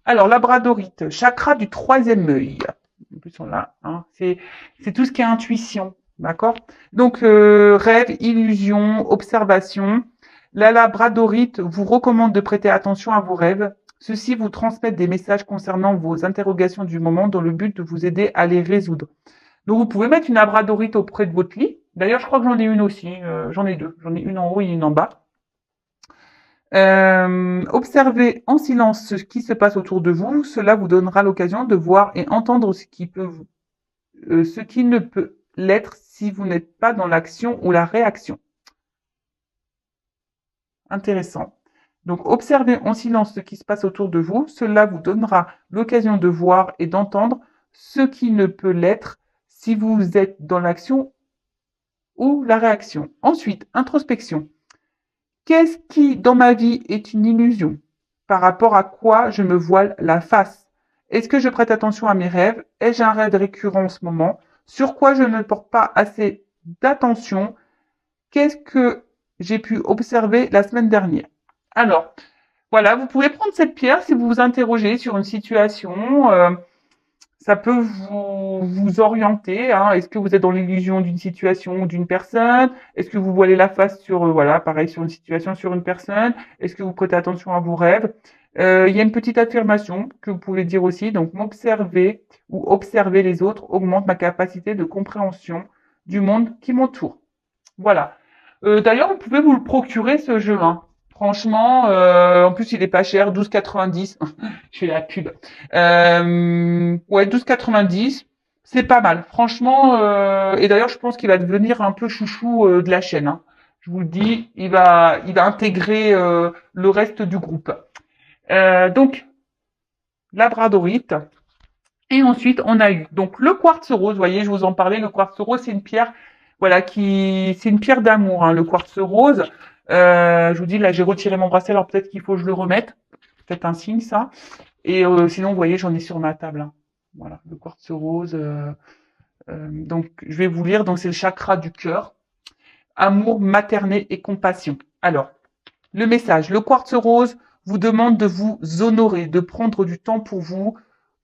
Alors, labradorite, chakra du troisième œil. En plus, on l'a, hein. C'est tout ce qui est intuition, d'accord? Donc, rêve, illusion, observation. La labradorite vous recommande de prêter attention à vos rêves. Ceux-ci vous transmettent des messages concernant vos interrogations du moment dans le but de vous aider à les résoudre. Donc, vous pouvez mettre une labradorite auprès de votre lit. D'ailleurs, je crois que j'en ai une aussi. J'en ai deux. J'en ai une en haut et une en bas. Observez en silence ce qui se passe autour de vous. Cela vous donnera l'occasion de voir et entendre ce qui ne peut l'être si vous n'êtes pas dans l'action ou la réaction. Intéressant. Donc, observez en silence ce qui se passe autour de vous. Cela vous donnera l'occasion de voir et d'entendre ce qui ne peut l'être si vous êtes dans l'action ou la réaction. Ensuite, introspection. Qu'est-ce qui, dans ma vie, est une illusion? Par rapport à quoi je me voile la face? Est-ce que je prête attention à mes rêves? Ai-je un rêve récurrent en ce moment? Sur quoi je ne porte pas assez d'attention? Qu'est-ce que j'ai pu observer la semaine dernière? Alors, voilà, vous pouvez prendre cette pierre si vous vous interrogez sur une situation. Ça peut vous orienter, hein. Est-ce que vous êtes dans l'illusion d'une situation ou d'une personne? Est-ce que vous voilez la face sur, voilà, pareil, sur une situation, sur une personne? Est-ce que vous prêtez attention à vos rêves? Il y a une petite affirmation que vous pouvez dire aussi. Donc, m'observer ou observer les autres augmente ma capacité de compréhension du monde qui m'entoure. Voilà. D'ailleurs, vous pouvez vous le procurer ce jeu, hein. Franchement, en plus il est pas cher, 12,90. Je fais la pub. Ouais, 12,90, c'est pas mal. Franchement, et d'ailleurs je pense qu'il va devenir un peu chouchou de la chaîne, hein. Je vous le dis, il va intégrer le reste du groupe. Donc labradorite. Et ensuite, on a eu donc le quartz rose. Vous voyez, je vous en parlais. Le quartz rose, c'est une pierre, voilà, c'est une pierre d'amour, hein, le quartz rose. Je vous dis, là, j'ai retiré mon bracelet, alors peut-être qu'il faut que je le remette. Peut-être un signe, ça. Et sinon, vous voyez, j'en ai sur ma table, hein. Voilà, le quartz rose. Donc, je vais vous lire. Donc, c'est le chakra du cœur. Amour, maternité et compassion. Alors, le message. Le quartz rose vous demande de vous honorer, de prendre du temps pour vous.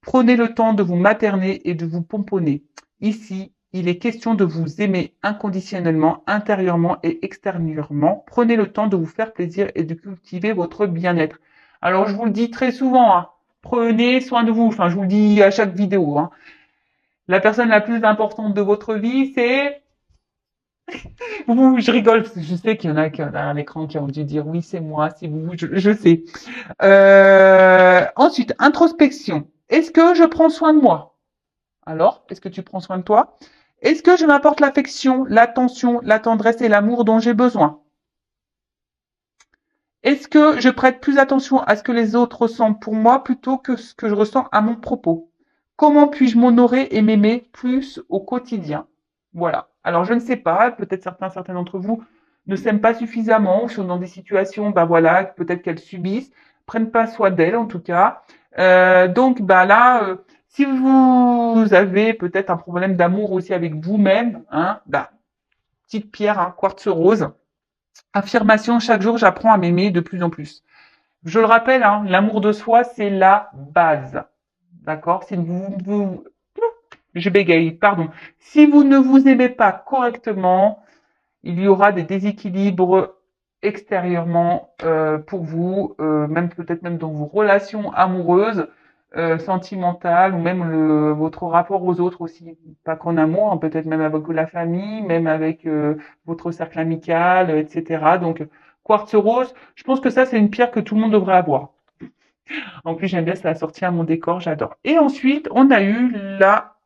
Prenez le temps de vous materner et de vous pomponner. Ici, il est question de vous aimer inconditionnellement, intérieurement et extérieurement. Prenez le temps de vous faire plaisir et de cultiver votre bien-être. Alors, je vous le dis très souvent, hein, prenez soin de vous. Enfin, je vous le dis à chaque vidéo, hein. La personne la plus importante de votre vie, c'est vous. Je rigole, parce que je sais qu'il y en a qui derrière l'écran qui ont dû dire oui, c'est moi, c'est vous, je sais. Ensuite, introspection. Est-ce que je prends soin de moi? Alors, est-ce que tu prends soin de toi? Est-ce que je m'apporte l'affection, l'attention, la tendresse et l'amour dont j'ai besoin? Est-ce que je prête plus attention à ce que les autres ressentent pour moi plutôt que ce que je ressens à mon propos? Comment puis-je m'honorer et m'aimer plus au quotidien? Voilà. Alors, je ne sais pas, peut-être certains d'entre vous ne s'aiment pas suffisamment ou sont dans des situations, bah voilà, peut-être qu'elles subissent, prennent pas soin d'elles en tout cas. Donc, bah là, si vous avez peut-être un problème d'amour aussi avec vous-même, hein, bah, petite pierre, hein, quartz rose. Affirmation, chaque jour, j'apprends à m'aimer de plus en plus. Je le rappelle, hein, l'amour de soi, c'est la base. D'accord? Si je bégaye, pardon. Si vous ne vous aimez pas correctement, il y aura des déséquilibres extérieurement pour vous, même peut-être même dans vos relations amoureuses, sentimentales, ou même votre rapport aux autres aussi, pas qu'en amour, hein, peut-être même avec la famille, même avec votre cercle amical, etc. Donc, quartz rose, je pense que ça, c'est une pierre que tout le monde devrait avoir. En plus, j'aime bien, ça a sorti à mon décor, j'adore. Et ensuite, on a eu la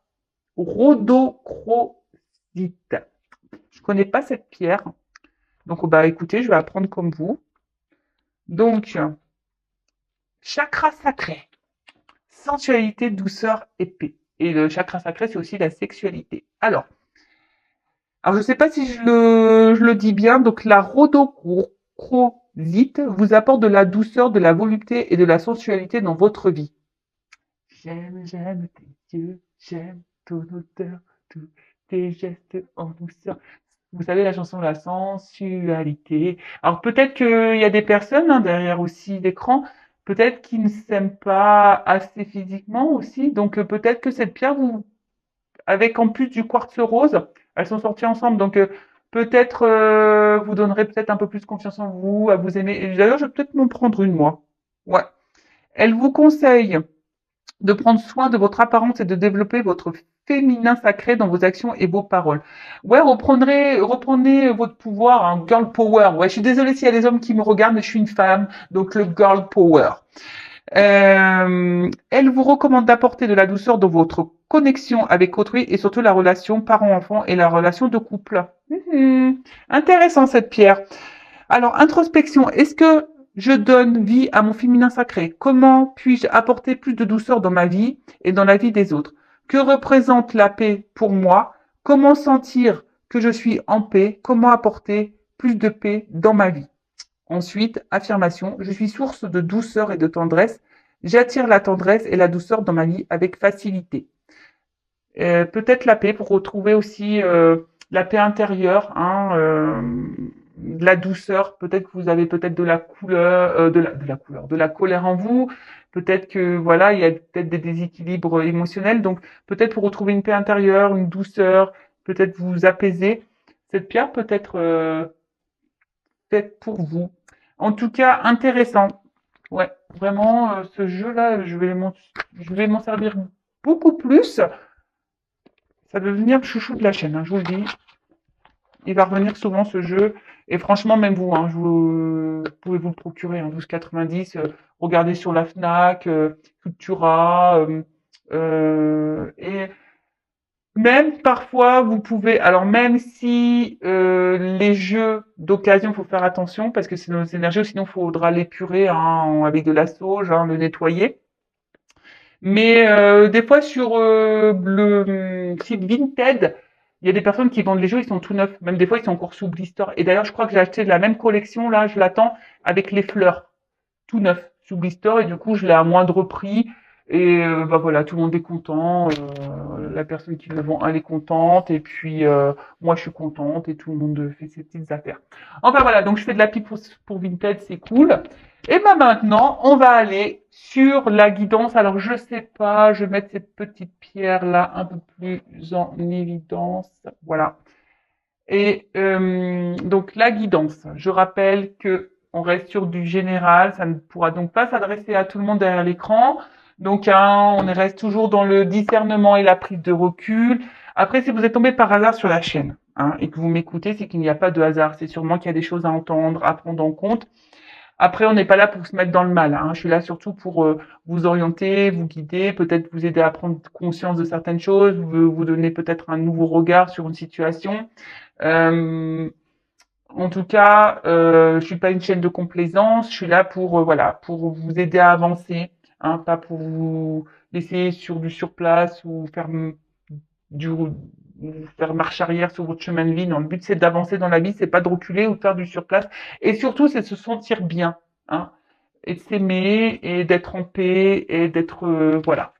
rhodochrosite. Je connais pas cette pierre. Donc, bah, écoutez, je vais apprendre comme vous. Donc, chakra sacré, sensualité, douceur et paix. Et le chakra sacré, c'est aussi la sexualité. Alors je ne sais pas si je le dis bien. Donc, la rhodochrosite vous apporte de la douceur, de la volupté et de la sensualité dans votre vie. J'aime tes yeux, j'aime ton odeur, tous tes gestes en douceur. Vous savez, la chanson La sensualité. Alors peut-être qu'il y a des personnes, hein, derrière aussi l'écran. peut-être qu'ils ne s'aiment pas assez physiquement aussi. Donc peut-être que cette pierre, avec en plus du quartz rose, elles sont sorties ensemble. Donc peut-être vous donnerez peut-être un peu plus confiance en vous, à vous aimer. Et d'ailleurs, je vais peut-être m'en prendre une moi. Ouais. Elle vous conseille de prendre soin de votre apparence et de développer votre féminin sacré dans vos actions et vos paroles. Ouais, reprenez votre pouvoir, hein, girl power. Ouais, je suis désolée s'il y a des hommes qui me regardent, mais je suis une femme, donc le girl power. Elle vous recommande d'apporter de la douceur dans votre connexion avec autrui et surtout la relation parent-enfant et la relation de couple. Intéressant cette pierre. Alors, introspection, est-ce que je donne vie à mon féminin sacré? Comment puis-je apporter plus de douceur dans ma vie et dans la vie des autres? Que représente la paix pour moi? Comment sentir que je suis en paix? Comment apporter plus de paix dans ma vie? Ensuite, affirmation, je suis source de douceur et de tendresse. J'attire la tendresse et la douceur dans ma vie avec facilité. Peut-être la paix pour retrouver aussi la paix intérieure, hein, de la douceur. Peut-être que vous avez peut-être de la couleur, de la colère en vous. Peut-être que voilà, il y a peut-être des déséquilibres émotionnels. Donc peut-être pour retrouver une paix intérieure, une douceur, peut-être vous apaiser. Cette pierre peut être faite pour vous. En tout cas, intéressant. Ouais, vraiment, ce jeu-là, je vais m'en servir beaucoup plus. Ça va devenir le chouchou de la chaîne, hein, je vous le dis. Il va revenir souvent ce jeu. Et franchement, même vous, hein, vous pouvez vous le procurer, hein, 12,90. Regardez sur la Fnac, Cultura. Et même parfois, vous pouvez. Alors, même si les jeux d'occasion, il faut faire attention parce que c'est nos énergies, sinon il faudra l'épurer hein, avec de la sauge, hein, le nettoyer. Mais des fois sur le site Vinted, il y a des personnes qui vendent les jeux, ils sont tout neufs. Même des fois, ils sont encore sous blister. Et d'ailleurs, je crois que j'ai acheté la même collection, là, je l'attends, avec les fleurs, tout neuf, sous blister. Et du coup, je l'ai à moindre prix. Et bah voilà, tout le monde est content. La personne qui le vend, elle est contente. Et puis, moi, je suis contente. Et tout le monde fait ses petites affaires. Enfin voilà, donc je fais de la pub pour Vinted, c'est cool. Et ben maintenant, on va aller sur la guidance. Alors je sais pas, je vais mettre cette petite pierre là un peu plus en évidence. Voilà. Et donc la guidance. Je rappelle que on reste sur du général. Ça ne pourra donc pas s'adresser à tout le monde derrière l'écran. Donc hein, on reste toujours dans le discernement et la prise de recul. Après, si vous êtes tombé par hasard sur la chaîne hein, et que vous m'écoutez, c'est qu'il n'y a pas de hasard. C'est sûrement qu'il y a des choses à entendre, à prendre en compte. Après, on n'est pas là pour se mettre dans le mal. Hein. Je suis là surtout pour vous orienter, vous guider, peut-être vous aider à prendre conscience de certaines choses, vous donner peut-être un nouveau regard sur une situation. Euh, En tout cas, je suis pas une chaîne de complaisance. Je suis là pour voilà, pour vous aider à avancer, hein, pas pour vous laisser sur du surplace ou du faire marche arrière sur votre chemin de vie. Non, le but c'est d'avancer dans la vie, c'est pas de reculer ou de faire du surplace. Et surtout, c'est de se sentir bien, hein, et de s'aimer et d'être en paix et d'être voilà.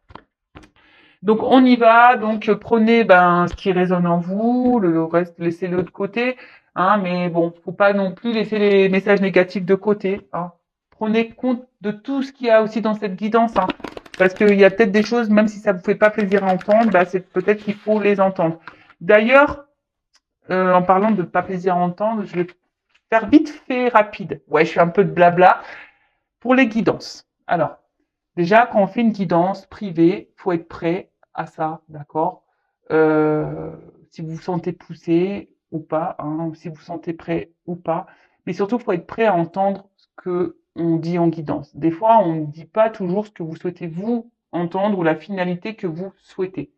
Donc on y va. Donc prenez ben ce qui résonne en vous, le reste laissez-le de côté. Hein, mais bon, faut pas non plus laisser les messages négatifs de côté. Hein. Prenez compte de tout ce qu'il y a aussi dans cette guidance. Hein. Parce qu'il y a peut-être des choses, même si ça vous fait pas plaisir à entendre, bah, c'est peut-être qu'il faut les entendre. D'ailleurs, en parlant de pas plaisir à entendre, je vais faire vite fait rapide. Ouais, je fais un peu de blabla pour les guidances. Alors, déjà, quand on fait une guidance privée, faut être prêt à ça, d'accord si vous vous sentez poussé ou pas, hein, si vous vous sentez prêt ou pas. Mais surtout, faut être prêt à entendre ce que on dit en guidance. Des fois, on ne dit pas toujours ce que vous souhaitez vous entendre ou la finalité que vous souhaitez.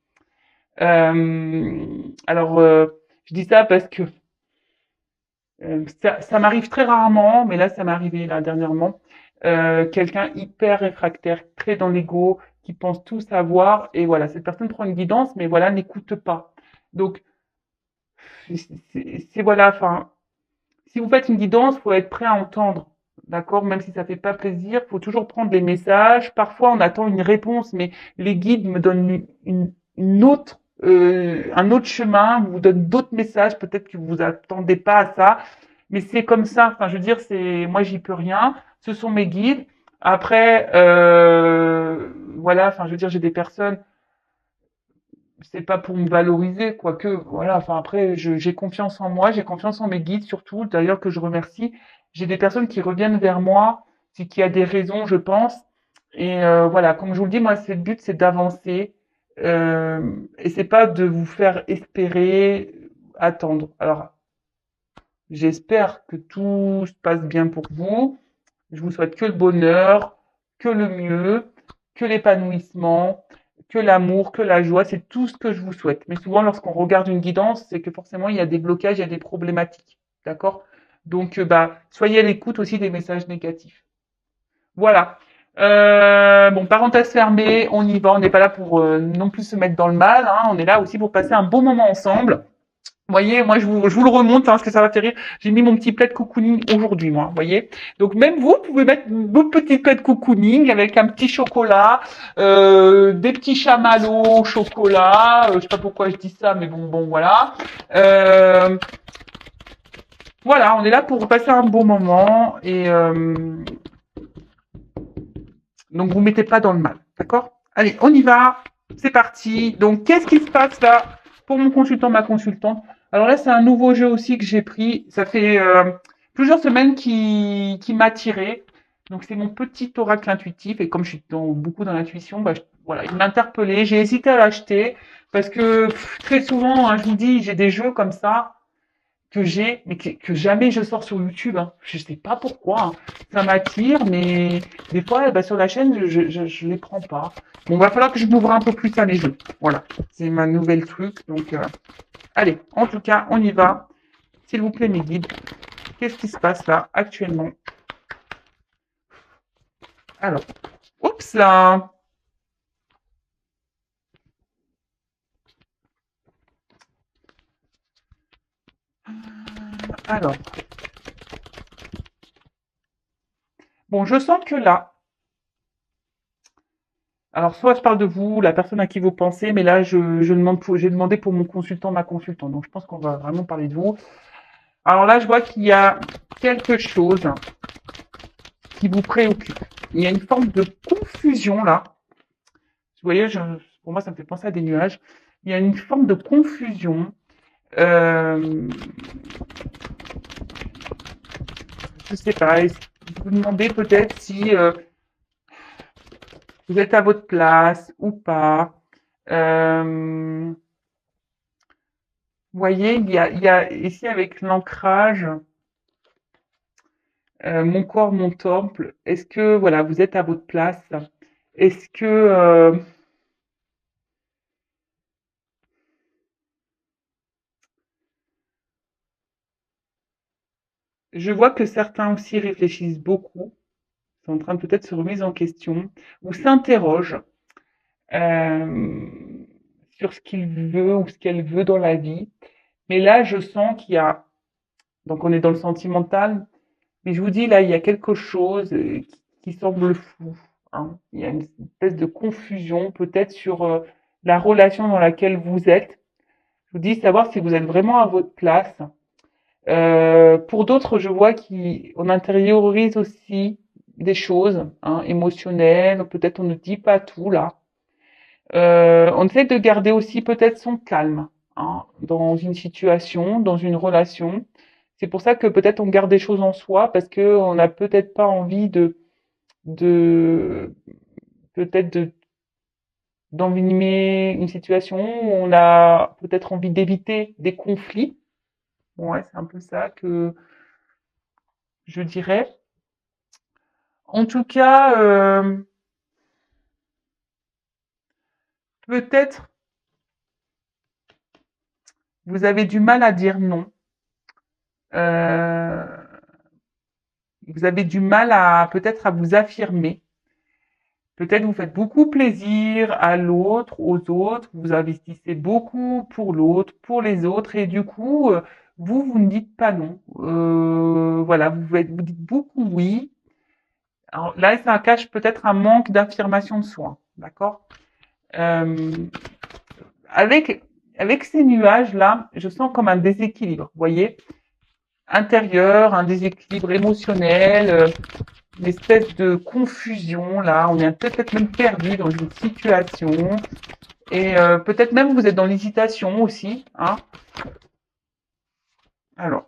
Alors, je dis ça parce que ça m'arrive très rarement, mais là, ça m'est arrivé là dernièrement. Quelqu'un hyper réfractaire, très dans l'ego, qui pense tout savoir, et voilà, cette personne prend une guidance, mais voilà, n'écoute pas. Donc, c'est voilà, enfin, si vous faites une guidance, faut être prêt à entendre, d'accord? Même si ça fait pas plaisir, faut toujours prendre les messages. Parfois, on attend une réponse, mais les guides me donnent une autre, un autre chemin, vous donnent d'autres messages. Peut-être que vous attendez pas à ça, mais c'est comme ça. Enfin, je veux dire, c'est moi, j'y peux rien. Ce sont mes guides. Après, voilà, enfin, je veux dire, j'ai des personnes, c'est pas pour me valoriser, quoique, voilà, enfin, après, j'ai confiance en moi, j'ai confiance en mes guides, surtout, d'ailleurs, que je remercie. J'ai des personnes qui reviennent vers moi, c'est qu'il y a des raisons, je pense. Et voilà, comme je vous le dis, moi, c'est le but, c'est d'avancer. Et c'est pas de vous faire espérer, attendre. Alors, j'espère que tout se passe bien pour vous. Je vous souhaite que le bonheur, que le mieux, que l'épanouissement, que l'amour, que la joie. C'est tout ce que je vous souhaite. Mais souvent, lorsqu'on regarde une guidance, c'est que forcément, il y a des blocages, il y a des problématiques. D'accord? Donc, bah, soyez à l'écoute aussi des messages négatifs. Voilà. Bon, parenthèse fermée, on y va. On n'est pas là pour non plus se mettre dans le mal. Hein. On est là aussi pour passer un bon moment ensemble. Vous voyez, moi je vous le remonte hein, parce que ça va faire rire. J'ai mis mon petit plaid cocooning aujourd'hui, moi. Vous voyez. Donc même vous pouvez mettre vos petits plaids cocooning avec un petit chocolat, des petits chamallows au chocolat. Je sais pas pourquoi je dis ça, mais bon, voilà. Euh, voilà, on est là pour passer un bon moment et donc vous mettez pas dans le mal, d'accord? Allez, on y va. C'est parti. Donc qu'est-ce qui se passe là pour mon consultant, ma consultante? Alors là, c'est un nouveau jeu aussi que j'ai pris. Ça fait plusieurs semaines qui m'a tiré. Donc c'est mon petit oracle intuitif et comme je suis beaucoup dans l'intuition, bah, voilà, il m'a interpellé. J'ai hésité à l'acheter parce que très souvent, hein, je vous dis, j'ai des jeux comme ça que j'ai, mais que jamais je sors sur YouTube. Hein. Je sais pas pourquoi. Hein. Ça m'attire, mais des fois, bah, sur la chaîne, je les prends pas. Bon, va falloir que je m'ouvre un peu plus à les jeux. Voilà, c'est ma nouvelle truc. Donc, allez, en tout cas, on y va. S'il vous plaît, mes guides, qu'est-ce qui se passe là actuellement? Alors, oups là. Alors, bon, je sens que là, alors soit je parle de vous, la personne à qui vous pensez, mais là, je demande j'ai demandé pour mon consultant, ma consultante. Donc, je pense qu'on va vraiment parler de vous. Alors là, je vois qu'il y a quelque chose qui vous préoccupe. Il y a une forme de confusion là. Vous voyez, pour moi, ça me fait penser à des nuages. Il y a une forme de confusion. Euh, je sais pas. Vous vous demandez peut-être si vous êtes à votre place ou pas. Vous voyez, il y a ici avec l'ancrage, mon corps, mon temple. Est-ce que voilà, vous êtes à votre place? Est-ce que je vois que certains aussi réfléchissent beaucoup, sont en train de peut-être se remettre en question ou s'interrogent euh, sur ce qu'il veut ou ce qu'elle veut dans la vie. Mais là, je sens qu'il y a, donc on est dans le sentimental, mais je vous dis là, il y a quelque chose qui semble flou. Hein. Il y a une espèce de confusion peut-être sur la relation dans laquelle vous êtes. Je vous dis savoir si vous êtes vraiment à votre place. Pour d'autres, je vois qu'on intériorise aussi des choses hein, émotionnelles. Peut-être on ne dit pas tout là. On essaie de garder aussi peut-être son calme hein, dans une situation, dans une relation. C'est pour ça que peut-être on garde des choses en soi parce que on n'a peut-être pas envie de peut-être d'envenimer une situation. On a peut-être envie d'éviter des conflits. Ouais, c'est un peu ça que je dirais. En tout cas, peut-être vous avez du mal à dire non. Euh, vous avez du mal à peut-être à vous affirmer. Peut-être vous faites beaucoup plaisir à l'autre, aux autres. Vous investissez beaucoup pour l'autre, pour les autres, et du coup, vous, vous ne dites pas non. Voilà, vous dites beaucoup oui. Alors là, ça cache peut-être un manque d'affirmation de soi. D'accord? Euh, avec, avec ces nuages-là, je sens comme un déséquilibre, vous voyez, intérieur, un déséquilibre émotionnel. une espèce de confusion là. On est peut-être même perdu dans une situation. Et peut-être même vous êtes dans l'hésitation aussi. Hein. Alors,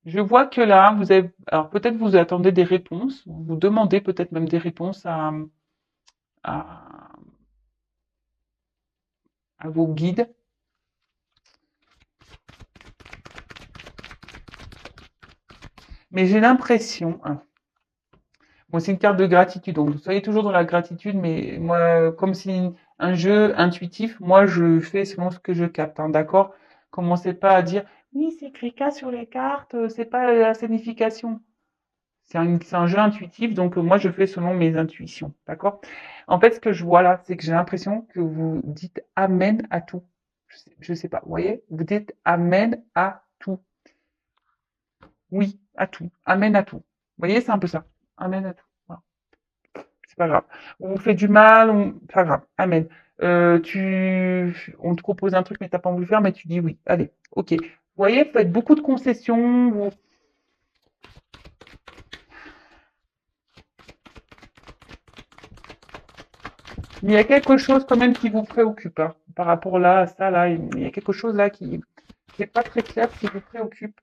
je vois que là, vous avez, alors peut-être vous attendez des réponses, vous demandez peut-être même des réponses à, à vos guides. Mais j'ai l'impression, hein, bon, c'est une carte de gratitude, donc vous soyez toujours dans la gratitude, mais moi, comme c'est un jeu intuitif, moi je fais selon ce que je capte, hein, d'accord? Commencez pas à dire, oui, c'est écrit K sur les cartes, c'est pas la signification. C'est un jeu intuitif, donc moi je fais selon mes intuitions, d'accord? En fait, ce que je vois là, c'est que j'ai l'impression que vous dites Amen à tout. Je sais pas, vous voyez? Vous dites Amen à tout. Oui, à tout. Amen à tout. Vous voyez, c'est un peu ça. Amen à tout. Voilà. C'est pas grave. On vous fait du mal, c'est pas grave. Amen. On te propose un truc, mais t'as pas envie de le faire, mais tu dis oui. Allez, ok. Vous voyez, vous faites beaucoup de concessions. Il y a quelque chose quand même qui vous préoccupe, hein, par rapport là, à ça, là. Il y a quelque chose là qui n'est pas très clair, qui vous préoccupe,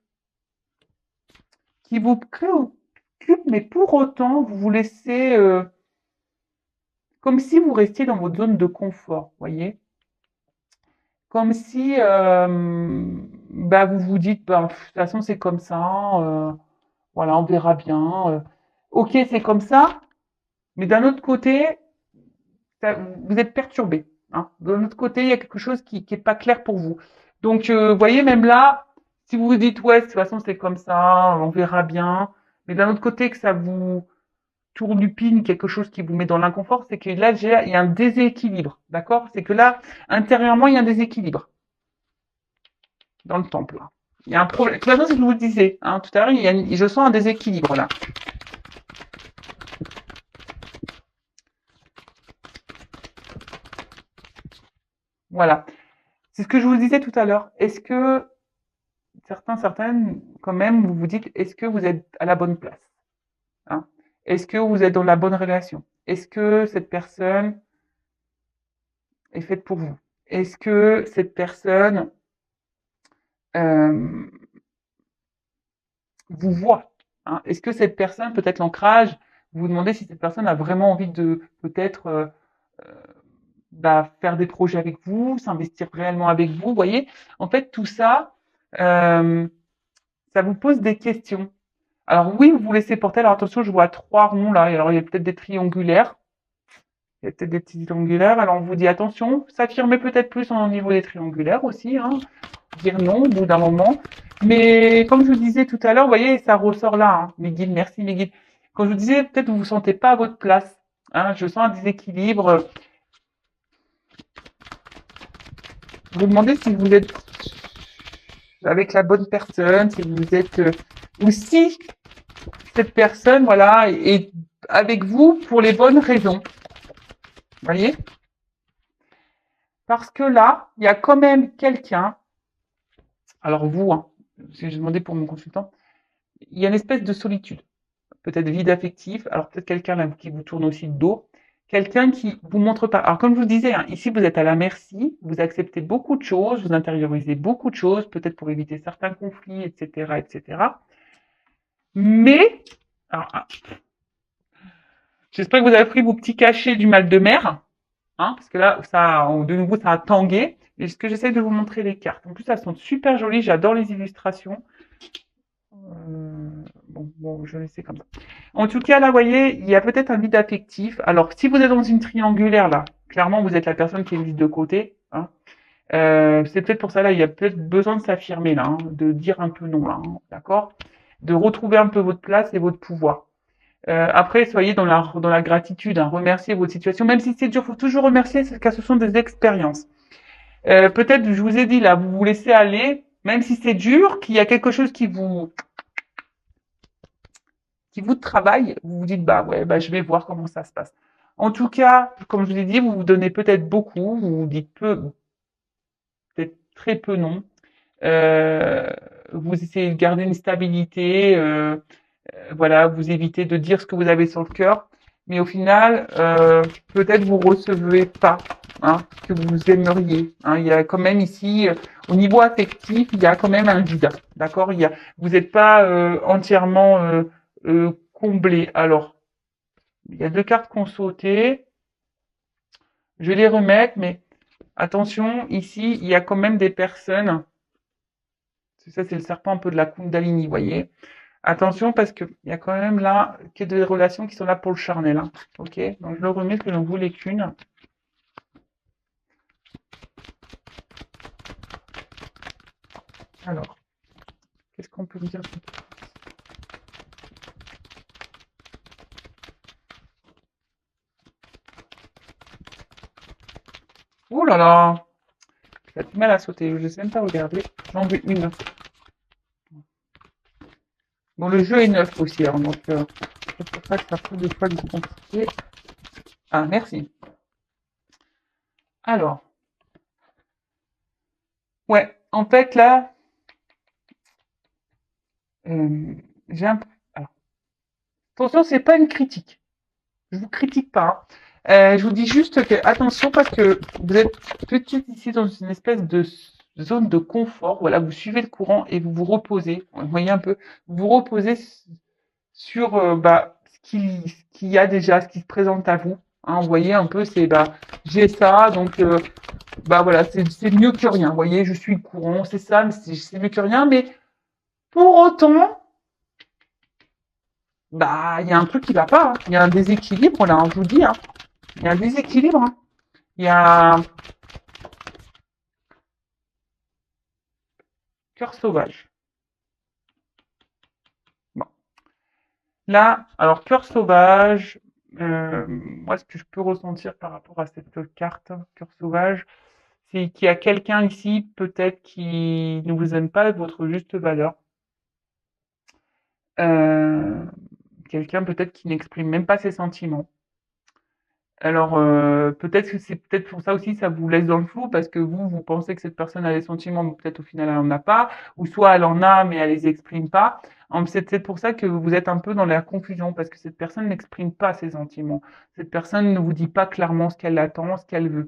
mais pour autant, vous vous laissez, comme si vous restiez dans votre zone de confort, voyez? Comme si, bah, vous vous dites, bah, de toute façon, c'est comme ça, voilà, on verra bien. Ok, c'est comme ça, mais d'un autre côté, vous êtes perturbé. Hein. De l'autre côté, il y a quelque chose qui est pas clair pour vous. Donc, vous voyez, même là, si vous vous dites, ouais, de toute façon, c'est comme ça, on verra bien, mais d'un autre côté, que ça vous tourlupine, quelque chose qui vous met dans l'inconfort, c'est que là, il y a un déséquilibre. D'accord? C'est que là, intérieurement, il y a un déséquilibre dans le temple. Là. Il y a un problème. De toute façon, c'est ce que je vous disais hein, tout à l'heure, je sens un déséquilibre là. Voilà. C'est ce que je vous disais tout à l'heure. Est-ce que certaines, quand même, vous vous dites, est-ce que vous êtes à la bonne place hein Est-ce que vous êtes dans la bonne relation Est-ce que cette personne est faite pour vous Est-ce que cette personne euh, vous voit hein Est-ce que cette personne, peut-être l'ancrage, vous vous demandez si cette personne a vraiment envie de peut-être euh, bah, faire des projets avec vous, s'investir réellement avec vous, vous voyez En fait, tout ça, euh, ça vous pose des questions. Alors oui, vous vous laissez porter. Alors attention, je vois 3 ronds là. Alors il y a peut-être des triangulaires. Il y a peut-être des petits triangulaires. Alors on vous dit attention, s'affirmer peut-être plus au niveau des triangulaires aussi. Hein. Dire non au bout d'un moment. Mais comme je vous disais tout à l'heure, vous voyez, ça ressort là. Hein. Mes guides, merci mes guides. Quand je vous disais, peut-être vous vous sentez pas à votre place. Hein. Je sens un déséquilibre. Vous demandez si vous êtes avec la bonne personne, si vous êtes ou si cette personne, voilà, est avec vous pour les bonnes raisons. Vous voyez Parce que là, il y a quand même quelqu'un, alors vous, hein, si j'ai demandé pour mon consultant, il y a une espèce de solitude, peut-être vide affectif, alors peut-être quelqu'un là qui vous tourne aussi le dos, quelqu'un qui vous montre pas. Alors comme je vous disais, hein, ici vous êtes à la merci, vous acceptez beaucoup de choses, vous intériorisez beaucoup de choses, peut-être pour éviter certains conflits, etc., etc. Mais, alors, j'espère que vous avez pris vos petits cachets du mal de mer, hein, parce que là, ça, de nouveau, ça a tangué. Et ce que j'essaie de vous montrer les cartes. En plus, elles sont super jolies. J'adore les illustrations. Bon, je vais laisser comme ça. En tout cas, là, vous voyez, il y a peut-être un vide affectif. Alors, si vous êtes dans une triangulaire, là, clairement, vous êtes la personne qui est mise de côté. Hein. C'est peut-être pour ça, là, il y a peut-être besoin de s'affirmer, là, hein, de dire un peu non, là, hein, d'accord De retrouver un peu votre place et votre pouvoir. Après, soyez dans la gratitude, hein, remerciez votre situation. Même si c'est dur, il faut toujours remercier, car ce sont des expériences. Peut-être, je vous ai dit là, vous vous laissez aller, même si c'est dur, qu'il y a quelque chose qui vous travaille, vous vous dites, bah ouais, bah je vais voir comment ça se passe. En tout cas, comme je vous ai dit, vous vous donnez peut-être beaucoup, vous vous dites peu, très peu non. Euh, vous essayez de garder une stabilité, voilà, vous évitez de dire ce que vous avez sur le cœur, mais au final, peut-être vous recevez pas hein, ce que vous aimeriez. Hein. Il y a quand même ici, au niveau affectif, il y a quand même un vide, d'accord. Vous n'êtes pas entièrement comblé. Alors, il y a deux cartes qu'on sauté. Je vais les remettre, mais attention, ici, il y a quand même des personnes. Ça, c'est le serpent un peu de la Kundalini, vous voyez. Attention parce qu'il y a quand même là que des relations qui sont là pour le charnel. Hein. Ok, donc je le remets que j'en voulais qu'une. Alors, qu'est-ce qu'on peut me dire? Oh là là, ça a du mal à sauter. Je ne sais même pas regarder. J'en veux une. Bon, le jeu est neuf aussi, alors donc c'est pour ça que ça peut des fois être compliqué. Ah, merci. Alors, ouais, en fait là, euh, j'ai un. Alors, attention, c'est pas une critique. Je vous critique pas. Hein. Je vous dis juste que attention parce que vous êtes peut-être ici dans une espèce de zone de confort. Voilà, vous suivez le courant et vous vous reposez. Vous voyez un peu, vous vous reposez sur ce qu'il y a déjà, ce qui se présente à vous. Hein, vous voyez un peu, c'est j'ai ça, donc voilà, c'est mieux que rien. Vous voyez, je suis le courant, c'est ça, mais c'est mieux que rien. Mais pour autant, il y a un truc qui va pas. Hein. Il y a un déséquilibre là, hein, je vous dis. Hein. Il y a un déséquilibre. Hein. Il y a un cœur sauvage. Bon. Là, alors cœur sauvage, moi ce que je peux ressentir par rapport à cette carte, cœur sauvage, c'est qu'il y a quelqu'un ici peut-être qui ne vous aime pas à votre juste valeur. Euh, Quelqu'un peut-être qui n'exprime même pas ses sentiments. Alors, peut-être que c'est peut-être pour ça aussi, ça vous laisse dans le flou, parce que vous pensez que cette personne a des sentiments, mais peut-être au final, elle en a pas, ou soit elle en a, mais elle les exprime pas. C'est peut-être pour ça que vous êtes un peu dans la confusion, parce que cette personne n'exprime pas ses sentiments. Cette personne ne vous dit pas clairement ce qu'elle attend, ce qu'elle veut.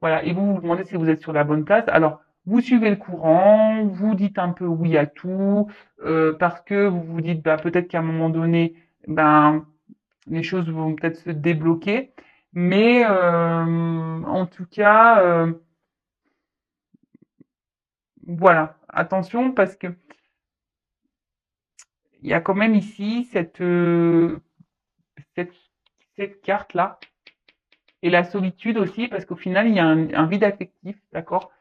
Voilà. Et vous vous demandez si vous êtes sur la bonne place. Alors, vous suivez le courant, vous dites un peu oui à tout, parce que vous vous dites, peut-être qu'à un moment donné, les choses vont peut-être se débloquer. Mais en tout cas, voilà, attention parce que il y a quand même ici cette, cette carte-là et la solitude aussi parce qu'au final, il y a un vide affectif, d'accord,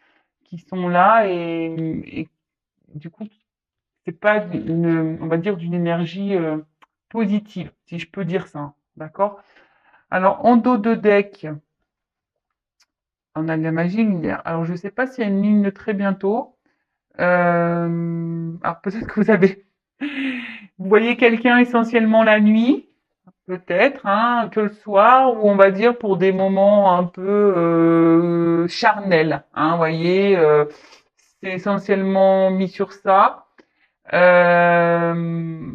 qui sont là et du coup, c'est pas on va dire d'une énergie positive, si je peux dire ça, d'accord. Alors en dos de deck, on a de la magie lunaire. Alors je sais pas s'il y a une ligne très bientôt. Alors peut-être que vous voyez quelqu'un essentiellement la nuit, peut-être, hein, que le soir, ou on va dire pour des moments un peu charnels. Hein, vous voyez, c'est essentiellement mis sur ça. Euh,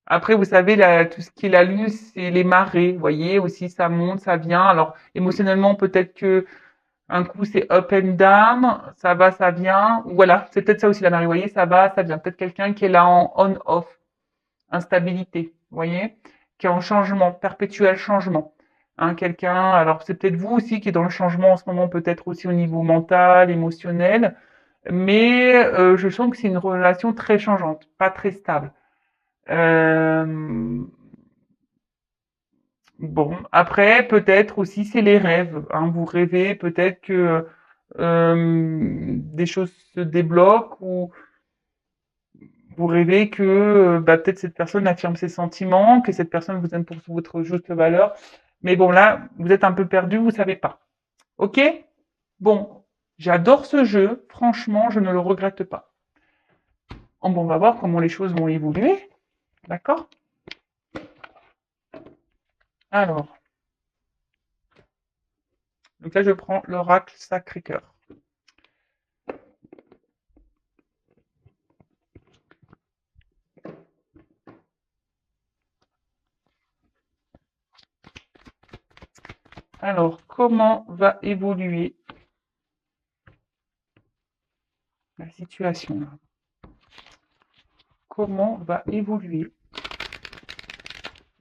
Après, vous savez, tout ce qui est la lune, c'est les marées. Vous voyez, aussi, ça monte, ça vient. Alors, émotionnellement, peut-être que un coup, c'est up and down, ça va, ça vient. Voilà, c'est peut-être ça aussi la marée. Vous voyez, ça va, ça vient. Peut-être quelqu'un qui est là en on-off, instabilité. Vous voyez, qui est en changement, perpétuel changement. Hein, quelqu'un, alors c'est peut-être vous aussi qui est dans le changement en ce moment, peut-être aussi au niveau mental, émotionnel. Mais je sens que c'est une relation très changeante, pas très stable. Euh, Bon, après, peut-être aussi c'est les rêves. Hein. Vous rêvez peut-être que des choses se débloquent ou vous rêvez que peut-être cette personne affirme ses sentiments, que cette personne vous aime pour votre juste valeur. Mais bon, là, vous êtes un peu perdu, vous savez pas. Ok? Bon, j'adore ce jeu. Franchement, je ne le regrette pas. Bon, on va voir comment les choses vont évoluer. D'accord? Alors, donc là, je prends l'oracle Sacré-Cœur. Alors, comment va évoluer la situation là? Comment va évoluer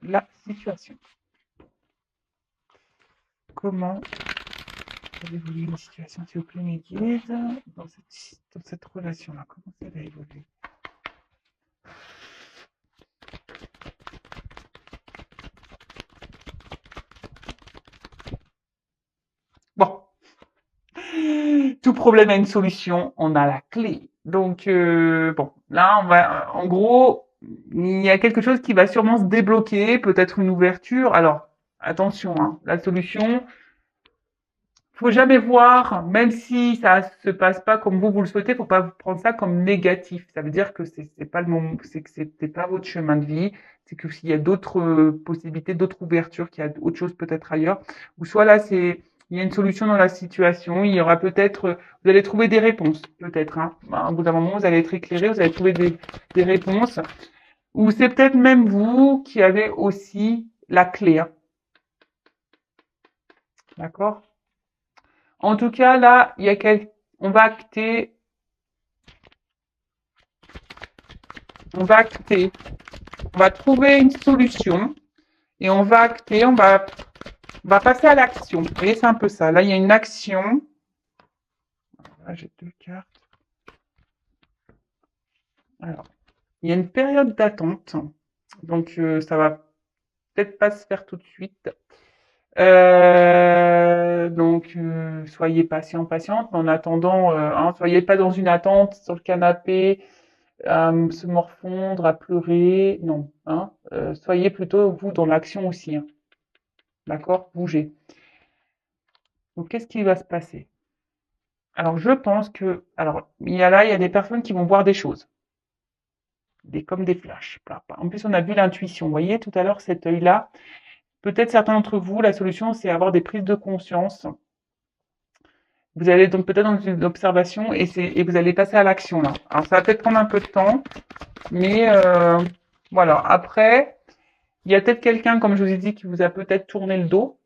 la situation? Comment va évoluer la situation, s'il vous plaît, mes guides, dans cette relation-là? Comment ça va évoluer? Bon, tout problème a une solution, on a la clé. Donc, bon, là, on va, en gros, il y a quelque chose qui va sûrement se débloquer, peut-être une ouverture. Alors, attention, hein, la solution, faut jamais voir, même si ça se passe pas comme vous le souhaitez, faut pas prendre ça comme négatif. Ça veut dire que c'est pas le moment, c'est que c'était pas votre chemin de vie, c'est que s'il y a d'autres possibilités, d'autres ouvertures, qu'il y a autre chose peut-être ailleurs, ou soit là il y a une solution dans la situation, il y aura peut-être, vous allez trouver des réponses, peut-être, hein. Au bout d'un moment, vous allez être éclairé, vous allez trouver des réponses, ou c'est peut-être même vous qui avez aussi la clé, hein. D'accord? En tout cas, là, on va acter, on va acter, on va trouver une solution et on va acter, on va passer à l'action. Vous voyez, c'est un peu ça. Là, il y a une action. Là, j'ai deux cartes. Alors, il y a une période d'attente. Donc, ça va peut-être pas se faire tout de suite. Donc, soyez patient, patiente. Mais en attendant, hein, soyez pas dans une attente sur le canapé, à se morfondre, à pleurer. Non, hein. Soyez plutôt, vous, dans l'action aussi, hein. D'accord? Bougez. Donc, qu'est-ce qui va se passer? Alors, je pense que, alors, il y a des personnes qui vont voir des choses, comme des flashs. En plus, on a vu l'intuition. Vous voyez, tout à l'heure, cet œil-là. Peut-être certains d'entre vous, la solution, c'est avoir des prises de conscience. Vous allez donc peut-être dans une observation et vous allez passer à l'action là. Alors, ça va peut-être prendre un peu de temps, mais voilà. Après, il y a peut-être quelqu'un, comme je vous ai dit, qui vous a peut-être tourné le dos,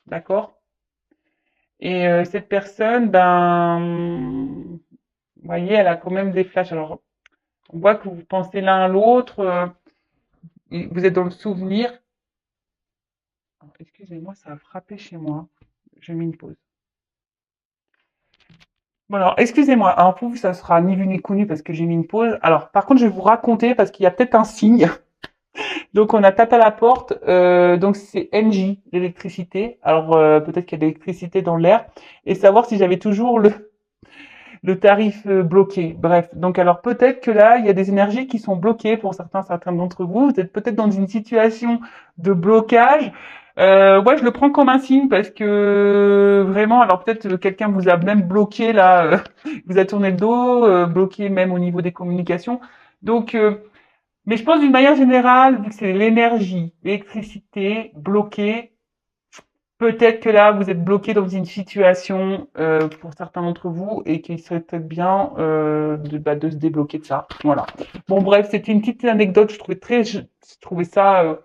d'accord? Et cette personne, ben, vous voyez, elle a quand même des flashs. Alors, on voit que vous pensez l'un à l'autre, vous êtes dans le souvenir. Excusez-moi, ça a frappé chez moi. Je mets une pause. Bon alors, excusez-moi, alors pour vous, ça sera ni vu ni connu parce que j'ai mis une pause. Alors, par contre, je vais vous raconter parce qu'il y a peut-être un signe. Donc, on a tapé à la porte. Donc, c'est NJ, l'électricité. Alors, peut-être qu'il y a de l'électricité dans l'air. Et savoir si j'avais toujours le tarif bloqué. Bref, donc alors peut-être que là, il y a des énergies qui sont bloquées pour certains d'entre vous. Vous êtes peut-être dans une situation de blocage. Ouais, je le prends comme un signe parce que vraiment, alors peut-être que quelqu'un vous a même bloqué là, vous a tourné le dos, bloqué même au niveau des communications. Donc, mais je pense d'une manière générale, vu que c'est l'énergie, l'électricité bloquée, peut-être que là, vous êtes bloqué dans une situation pour certains d'entre vous et qu'il serait peut-être bien de se débloquer de ça. Voilà. Bon, bref, c'était une petite anecdote. Je trouvais ça.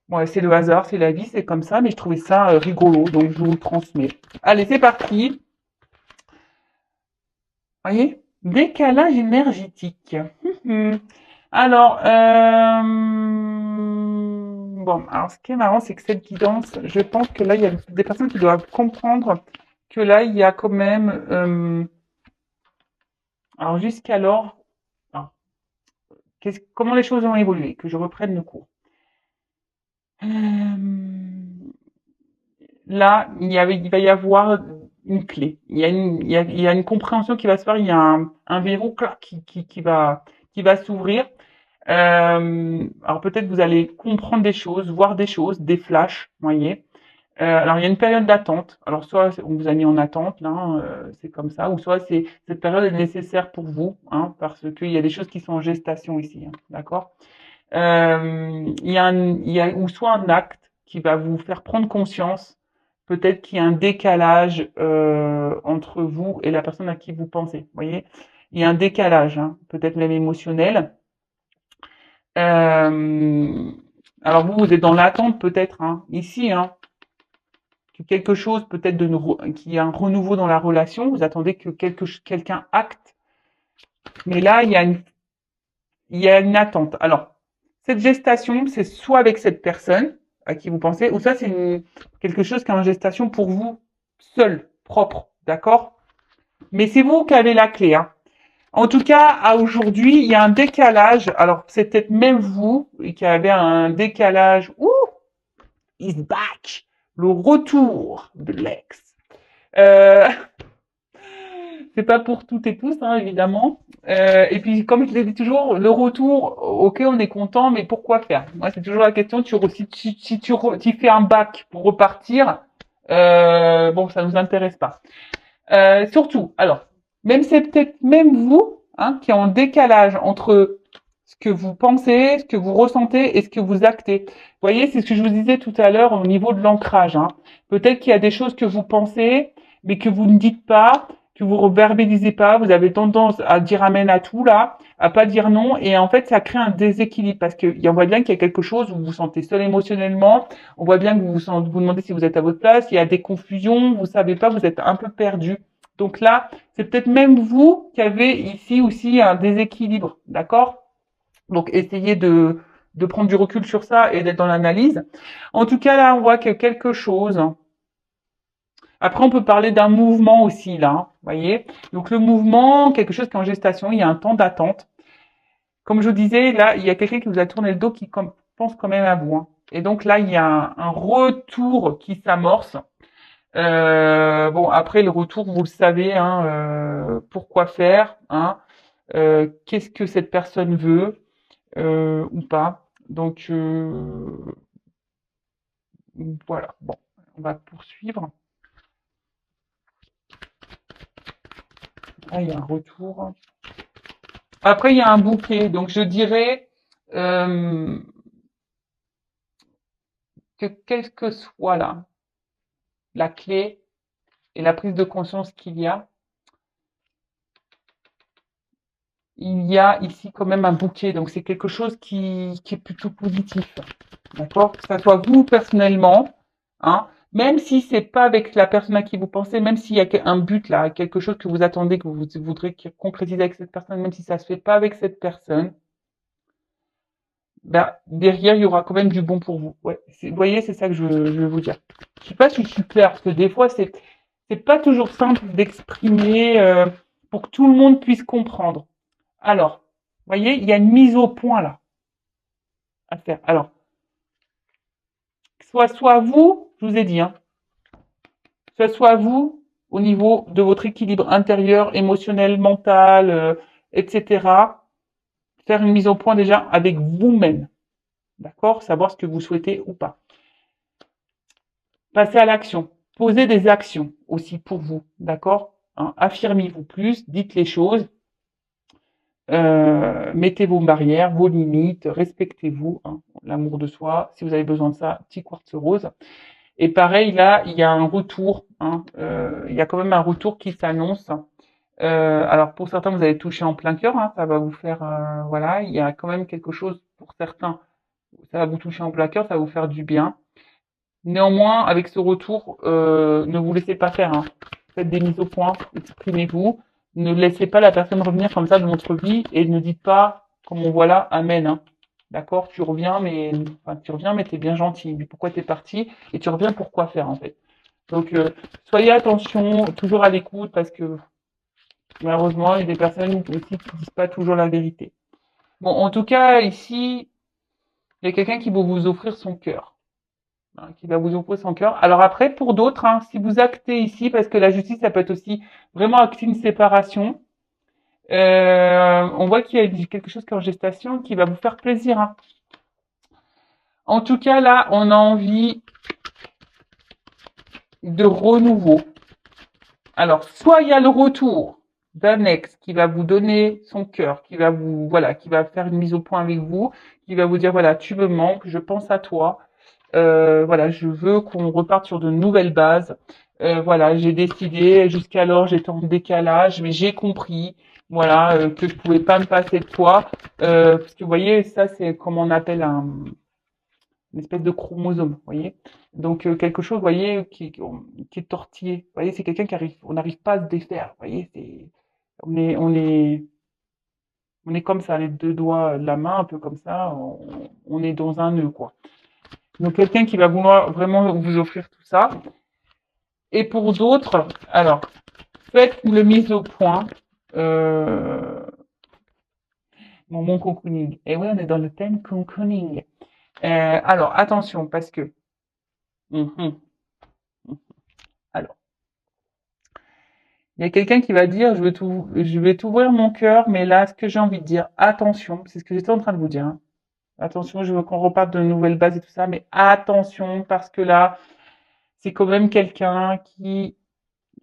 Ouais, c'est le hasard, c'est la vie, c'est comme ça, mais je trouvais ça rigolo, donc je vous le transmets. Allez, c'est parti. Voyez, décalage énergétique. Alors, bon, alors ce qui est marrant, c'est que cette guidance, je pense que là, il y a des personnes qui doivent comprendre que là, il y a quand même, alors jusqu'alors, alors, comment les choses ont évolué, que je reprenne le cours. Là, il va y avoir une clé. Il y a une compréhension qui va se faire. Il y a un verrou clac, qui va s'ouvrir. Alors peut-être vous allez comprendre des choses, voir des choses, des flashs, vous voyez. Alors il y a une période d'attente. Alors soit on vous a mis en attente, là, c'est comme ça, ou soit cette période est nécessaire pour vous, hein, parce qu'il y a des choses qui sont en gestation ici, hein, d'accord. Il y a ou soit un acte qui va vous faire prendre conscience, peut-être qu'il y a un décalage entre vous et la personne à qui vous pensez. Vous voyez, il y a un décalage, hein, peut-être même émotionnel. Euh, alors vous êtes dans l'attente peut-être, hein, ici, hein. quelque chose peut-être qu'il y a un renouveau dans la relation, vous attendez que quelqu'un acte, mais là, il y a une attente. Alors, cette gestation, c'est soit avec cette personne à qui vous pensez, ou ça, c'est quelque chose qui est en gestation pour vous, seul, propre, d'accord? Mais c'est vous qui avez la clé, hein. En tout cas, à aujourd'hui, il y a un décalage. Alors, c'est peut-être même vous qui avez un décalage. Ouh, is back. Le retour de l'ex. Euh, c'est pas pour toutes et tous, hein, évidemment. Et puis, comme je l'ai dit toujours, le retour, ok, on est content, mais pourquoi faire? Moi, c'est toujours la question. Si tu fais un bac pour repartir, bon, ça nous intéresse pas. Surtout, alors, même c'est peut-être même vous, hein, qui est en décalage entre ce que vous pensez, ce que vous ressentez et ce que vous actez. Vous voyez, c'est ce que je vous disais tout à l'heure au niveau de l'ancrage, hein. Peut-être qu'il y a des choses que vous pensez, mais que vous ne dites pas, que vous ne verbalisez pas. Vous avez tendance à dire amen à tout là, à pas dire non, et en fait, ça crée un déséquilibre parce on voit bien qu'il y a quelque chose où vous vous sentez seul émotionnellement. On voit bien que vous demandez si vous êtes à votre place. Il y a des confusions, vous savez pas, vous êtes un peu perdu. Donc là, c'est peut-être même vous qui avez ici aussi un déséquilibre, d'accord? Donc essayez de prendre du recul sur ça et d'être dans l'analyse. En tout cas, là, on voit que quelque chose. Après, on peut parler d'un mouvement aussi, là, hein, voyez? Donc le mouvement, quelque chose qui est en gestation, il y a un temps d'attente. Comme je vous disais, là, il y a quelqu'un qui vous a tourné le dos qui pense quand même à vous, hein. Et donc là, il y a un retour qui s'amorce. Bon, après le retour, vous le savez, hein, pourquoi faire, hein, qu'est-ce que cette personne veut ou pas. Donc voilà. Bon, on va poursuivre. Ah, il y a un retour. Après, il y a un bouquet. Donc je dirais euh, que quelle que soit la clé et la prise de conscience qu'il y a ici quand même un bouquet. Donc c'est quelque chose qui est plutôt positif. D'accord? Que ça soit vous personnellement, hein, même si c'est pas avec la personne à qui vous pensez, même s'il y a un but là, quelque chose que vous attendez, que vous voudrez concrétiser avec cette personne, même si ça se fait pas avec cette personne, ben, derrière, il y aura quand même du bon pour vous. Ouais, vous voyez, c'est ça que je veux vous dire. Je sais pas si je suis claire, parce que des fois, c'est pas toujours simple d'exprimer pour que tout le monde puisse comprendre. Alors, vous voyez, il y a une mise au point là à faire. Alors, soit vous, je vous ai dit, hein, soit vous au niveau de votre équilibre intérieur, émotionnel, mental, etc. Faire une mise au point déjà avec vous-même. D'accord? Savoir ce que vous souhaitez ou pas. Passez à l'action. Posez des actions aussi pour vous. D'accord? Hein, affirmez-vous plus, dites les choses, mettez vos barrières, vos limites, respectez-vous, hein, l'amour de soi. Si vous avez besoin de ça, petit quartz rose. Et pareil, là, il y a un retour, hein, il y a quand même un retour qui s'annonce. Alors pour certains, vous allez toucher en plein cœur, hein, ça va vous faire, voilà, il y a quand même quelque chose pour certains, ça va vous toucher en plein cœur, ça va vous faire du bien. Néanmoins, avec ce retour, ne vous laissez pas faire, hein. Faites des mises au point, exprimez-vous. Ne laissez pas la personne revenir comme ça dans votre vie et ne dites pas, comme on voit là, amen, hein. D'accord, tu reviens, mais t'es bien gentil. Mais pourquoi t'es parti? Et tu reviens pour quoi faire, en fait? Donc, soyez attention, toujours à l'écoute, parce que malheureusement, il y a des personnes aussi qui disent pas toujours la vérité. Bon, en tout cas, ici, il y a quelqu'un qui va vous offrir son cœur, hein, qui va vous offrir son cœur. Alors après, pour d'autres, hein, si vous actez ici, parce que la justice, ça peut être aussi vraiment acter une séparation, on voit qu'il y a quelque chose qui est en gestation qui va vous faire plaisir, hein. En tout cas, là, on a envie de renouveau. Alors, soit il y a le retour d'un ex qui va vous donner son cœur, qui va faire une mise au point avec vous, qui va vous dire, voilà, tu me manques, je pense à toi, voilà, je veux qu'on reparte sur de nouvelles bases. Voilà, j'ai décidé, jusqu'alors j'étais en décalage, mais j'ai compris, voilà, que je pouvais pas me passer de toi, parce que vous voyez, ça c'est comme on appelle une espèce de chromosome, vous voyez. Donc quelque chose, vous voyez, qui est tortillé. Vous voyez, c'est quelqu'un on n'arrive pas à se défaire. Vous voyez, on est comme ça, les deux doigts de la main, un peu comme ça. On est dans un nœud, quoi. Donc quelqu'un qui va vouloir vraiment vous offrir tout ça. Et pour d'autres, alors faites le mise au point. Mon cocooning. Et oui, on est dans le thème cocooning. Alors, attention, parce que... Mhm. Alors, il y a quelqu'un qui va dire, je vais t'ouvrir mon cœur, mais là, ce que j'ai envie de dire, attention, c'est ce que j'étais en train de vous dire. Hein. Attention, je veux qu'on reparte de nouvelles bases et tout ça, mais attention, parce que là, c'est quand même quelqu'un qui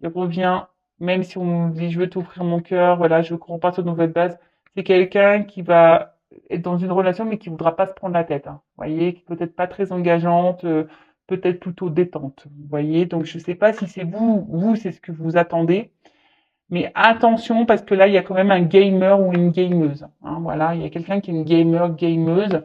revient, même si on dit, je veux t'ouvrir mon cœur, voilà, je veux qu'on reparte de nouvelles bases, c'est quelqu'un qui va être dans une relation, mais qui voudra pas se prendre la tête. Hein. Vous voyez, qui peut-être pas très engageante, peut-être plutôt détente. Vous voyez, donc je sais pas si c'est vous, c'est ce que vous attendez. Mais attention, parce que là, il y a quand même un gamer ou une gameuse. Hein, voilà, il y a quelqu'un qui est une gameuse,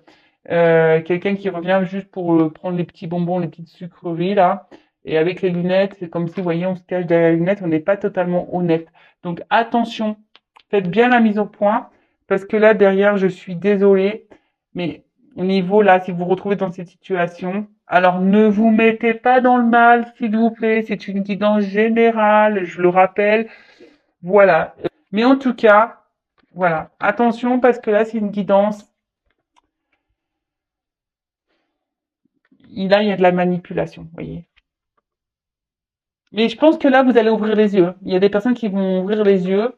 quelqu'un qui revient juste pour prendre les petits bonbons, les petites sucreries là. Et avec les lunettes, c'est comme si, vous voyez, on se cache derrière les lunettes, on n'est pas totalement honnête. Donc attention, faites bien la mise au point, parce que là, derrière, je suis désolée, mais au niveau là, si vous vous retrouvez dans cette situation, alors ne vous mettez pas dans le mal, s'il vous plaît. C'est une guidance générale, je le rappelle. Voilà. Mais en tout cas, voilà. Attention parce que là, c'est une guidance. Là, il y a de la manipulation, vous voyez. Mais je pense que là, vous allez ouvrir les yeux. Il y a des personnes qui vont ouvrir les yeux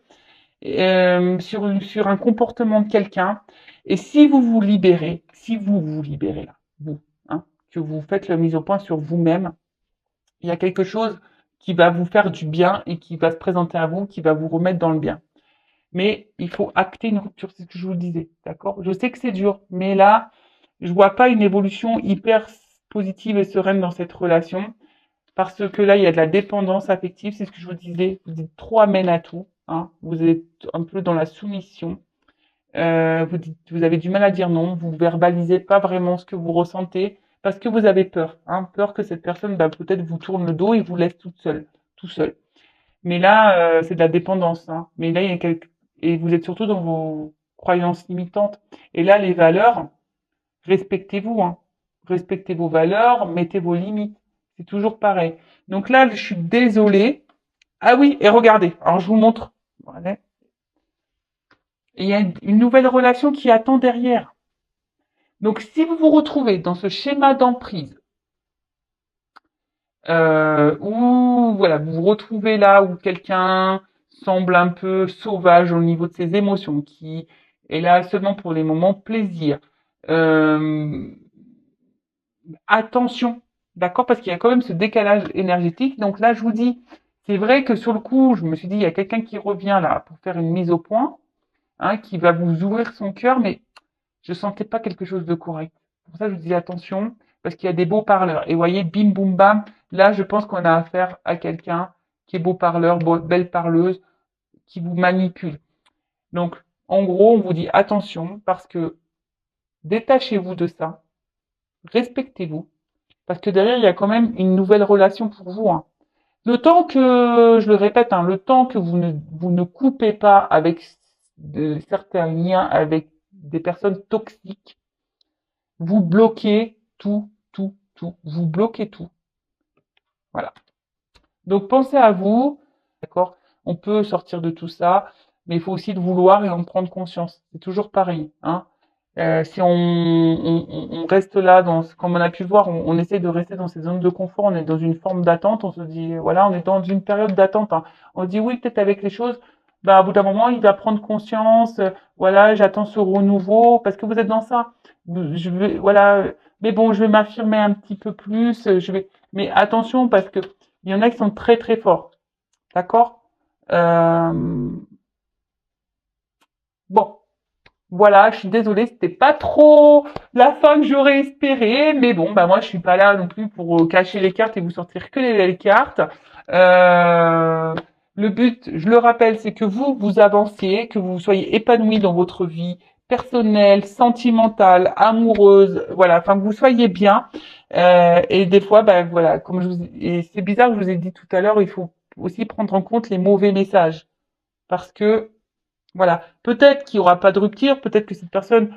sur un comportement de quelqu'un. Et si vous vous libérez, là, vous, hein, que vous faites la mise au point sur vous-même, il y a quelque chose qui va vous faire du bien et qui va se présenter à vous, qui va vous remettre dans le bien. Mais il faut acter une rupture, c'est ce que je vous disais, d'accord? Je sais que c'est dur, mais là, je vois pas une évolution hyper positive et sereine dans cette relation, parce que là, il y a de la dépendance affective, c'est ce que je vous disais, vous êtes trop amène à tout, hein, vous êtes un peu dans la soumission, vous avez du mal à dire non, vous verbalisez pas vraiment ce que vous ressentez, parce que vous avez peur, hein, peur que cette personne, bah, peut-être vous tourne le dos et vous laisse tout seul. Mais là, c'est de la dépendance. Hein. Mais là, il y a et vous êtes surtout dans vos croyances limitantes. Et là, les valeurs, respectez-vous. Hein. Respectez vos valeurs, mettez vos limites. C'est toujours pareil. Donc là, je suis désolée. Ah oui, et regardez. Alors, je vous montre. Voilà. Et il y a une nouvelle relation qui attend derrière. Donc, si vous vous retrouvez dans ce schéma d'emprise, où voilà, vous vous retrouvez là où quelqu'un semble un peu sauvage au niveau de ses émotions, qui est là seulement pour les moments plaisir. Euh, Attention, d'accord, parce qu'il y a quand même ce décalage énergétique. Donc là, je vous dis, c'est vrai que sur le coup, je me suis dit, il y a quelqu'un qui revient là pour faire une mise au point, hein, qui va vous ouvrir son cœur, mais je sentais pas quelque chose de correct. Pour ça, je vous dis attention, parce qu'il y a des beaux parleurs. Et vous voyez, bim, boum, bam, là, je pense qu'on a affaire à quelqu'un qui est beau parleur, belle parleuse, qui vous manipule. Donc, en gros, on vous dit attention, parce que détachez-vous de ça, respectez-vous, parce que derrière, il y a quand même une nouvelle relation pour vous. Hein. Le temps que, je le répète, hein, le temps que vous ne coupez pas avec certains liens avec des personnes toxiques, vous bloquez tout. Vous bloquez tout. Voilà. Donc pensez à vous, d'accord? On peut sortir de tout ça, mais il faut aussi le vouloir et en prendre conscience. C'est toujours pareil, hein? Si on reste là, comme on a pu le voir, on essaie de rester dans ces zones de confort, on est dans une forme d'attente, on se dit, voilà, on est dans une période d'attente. Hein. On se dit, oui, peut-être avec les choses, bah, au bout d'un moment, il va prendre conscience, voilà, j'attends ce renouveau, parce que vous êtes dans ça. Je vais, voilà, mais bon, je vais m'affirmer un petit peu plus, mais attention, parce que il y en a qui sont très très forts, d'accord? Euh, Bon, voilà, je suis désolée, c'était pas trop la fin que j'aurais espéré, mais bon, bah moi je suis pas là non plus pour cacher les cartes et vous sortir que les belles cartes. Euh, le but, je le rappelle, c'est que vous avanciez, que vous soyez épanoui dans votre vie personnelle, sentimentale, amoureuse, voilà, enfin que vous soyez bien. Et des fois, ben voilà, comme et c'est bizarre, je vous ai dit tout à l'heure, il faut aussi prendre en compte les mauvais messages. Parce que, voilà, peut-être qu'il n'y aura pas de rupture, peut-être que cette personne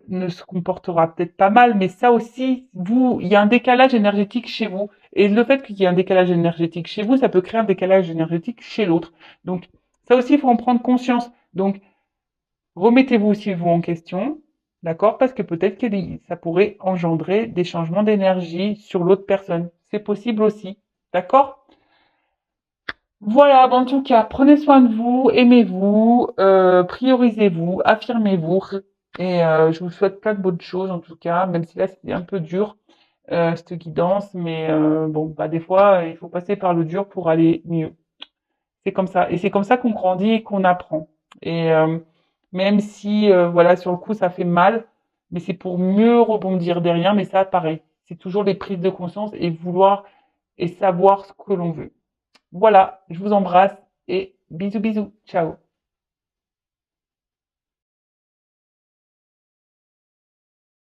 ne se comportera peut-être pas mal, mais ça aussi, il y a un décalage énergétique chez vous. Et le fait qu'il y ait un décalage énergétique chez vous, ça peut créer un décalage énergétique chez l'autre. Donc, ça aussi, il faut en prendre conscience. Donc, remettez-vous aussi vous en question, d'accord? Parce que peut-être que ça pourrait engendrer des changements d'énergie sur l'autre personne. C'est possible aussi, d'accord? Voilà, en tout cas, prenez soin de vous, aimez-vous, priorisez-vous, affirmez-vous. Et je vous souhaite plein de bonnes choses en tout cas, même si là c'était un peu dur, cette guidance, mais bon, bah des fois, il faut passer par le dur pour aller mieux. C'est comme ça. Et c'est comme ça qu'on grandit et qu'on apprend. Et même si, voilà, sur le coup, ça fait mal, mais c'est pour mieux rebondir derrière. Mais ça, pareil, c'est toujours des prises de conscience et vouloir et savoir ce que l'on veut. Voilà, je vous embrasse et bisous bisous. Ciao.